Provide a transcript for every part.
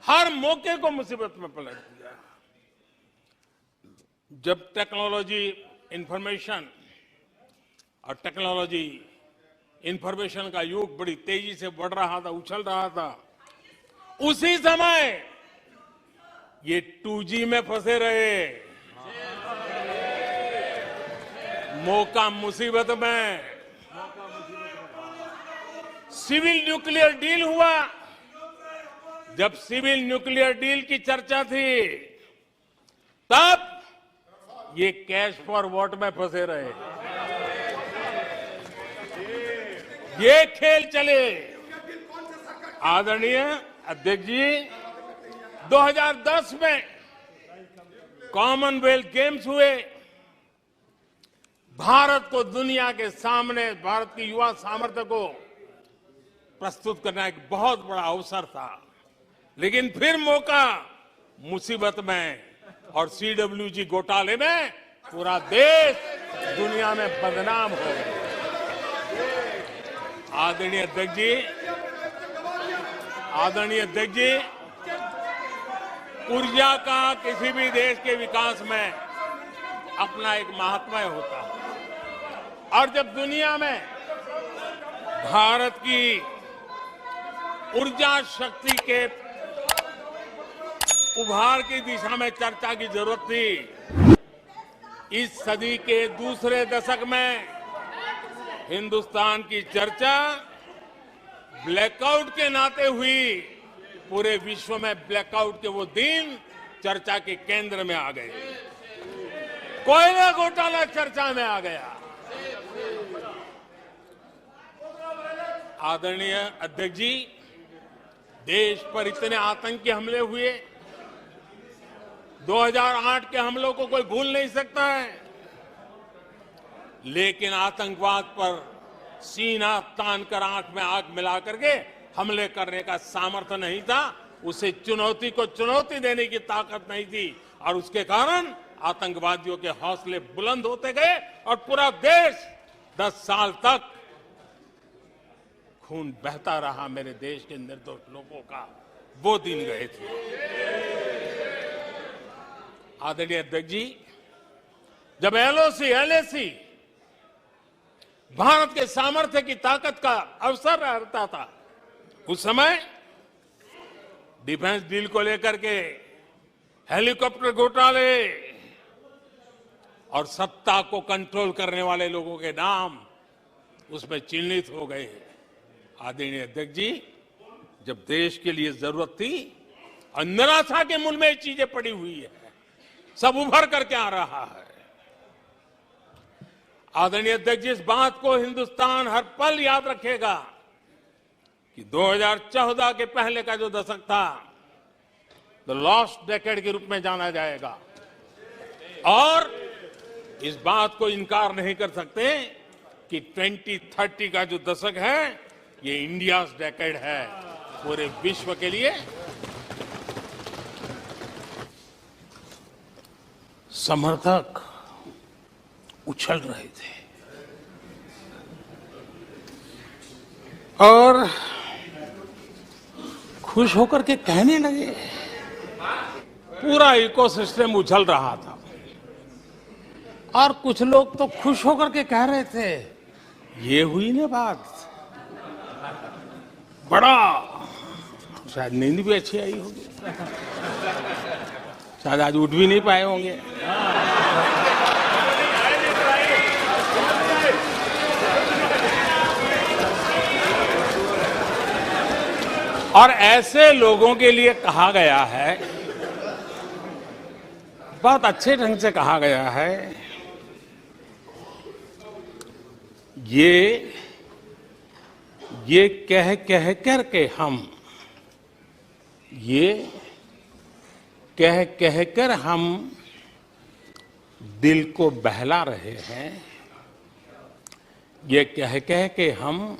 हर मौके को मुसीबत में पलट दिया। जब टेक्नोलॉजी इंफॉर्मेशन का युग बड़ी तेजी से बढ़ रहा था, उछल रहा था, उसी समय ये 2G में फंसे रहे। मौका मुसीबत में। सिविल न्यूक्लियर डील हुआ। जब सिविल न्यूक्लियर डील की चर्चा थी, तब ये कैश फॉर वॉट में फंसे रहे। ये खेल चले। आदरणीय अध्यक्ष जी, 2010 में कॉमनवेल्थ गेम्स हुए। भारत को दुनिया के सामने, भारत की युवा सामर्थ्य को प्रस्तुत करना एक बहुत बड़ा अवसर था, लेकिन फिर मौका मुसीबत में, और CWG घोटाले में पूरा देश दुनिया में बदनाम हो गया। आदरणीय अध्यक्ष जी, ऊर्जा का किसी भी देश के विकास में अपना एक महात्म्य होता है, और जब दुनिया में भारत की ऊर्जा शक्ति के उभार की दिशा में चर्चा की जरूरत थी, इस सदी के दूसरे दशक में हिंदुस्तान की चर्चा ब्लैकआउट के नाते हुई। पूरे विश्व में ब्लैकआउट के वो दिन चर्चा के केंद्र में आ गए। कोयला घोटाला चर्चा में आ गया। आदरणीय अध्यक्ष जी, देश पर इतने आतंकी हमले हुए। 2008 के हमलों को कोई भूल नहीं सकता है, लेकिन आतंकवाद पर सीना तान कर, आंख में आंख मिला करके हमले करने का सामर्थ्य नहीं था। उसे चुनौती को चुनौती देने की ताकत नहीं थी, और उसके कारण आतंकवादियों के हौसले बुलंद होते गए, और पूरा देश 10 साल तक खून बहता रहा। मेरे देश के निर्दोष लोगों का वो दिन गए थे। आदरणीय अध्यक्ष जी, जब LOC भारत के सामर्थ्य की ताकत का अवसर रहता था, उस समय डिफेंस डील को लेकर के हेलीकॉप्टर घोटाले और सत्ता को कंट्रोल करने वाले लोगों के नाम उसमें चिन्हित हो गए। आदरणीय अध्यक्ष जी, जब देश के लिए जरूरत थी और निराशा के मूल में ये चीजें पड़ी हुई है, सब उभर करके आ रहा है। आदरणीय अध्यक्ष जी, इस बात को हिंदुस्तान हर पल याद रखेगा कि 2014 के पहले का जो दशक था, द लॉस्ट डेकेड के रूप में जाना जाएगा, और इस बात को इनकार नहीं कर सकते कि 2030 का जो दशक है, ये इंडियाज डेकेड है पूरे विश्व के लिए। समर्थक उछल रहे थे और खुश होकर के कहने लगे। पूरा इकोसिस्टम उछल रहा था, और कुछ लोग तो खुश होकर के कह रहे थे, ये हुई ना बात, बड़ा। शायद नींद भी अच्छी आई होगी, शायद आज उठ भी नहीं पाए होंगे। और ऐसे लोगों के लिए कहा गया है, बहुत अच्छे ढंग से कहा गया है, ये कह करके हम, ये कह कर हम दिल को बहला रहे हैं। ये कह के हम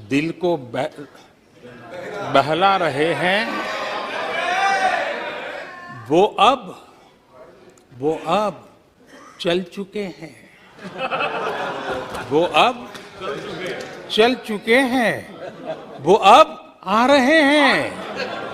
दिल को बहला रहे हैं। वो अब चल चुके हैं। वो अब चल चुके हैं। वो अब आ रहे हैं।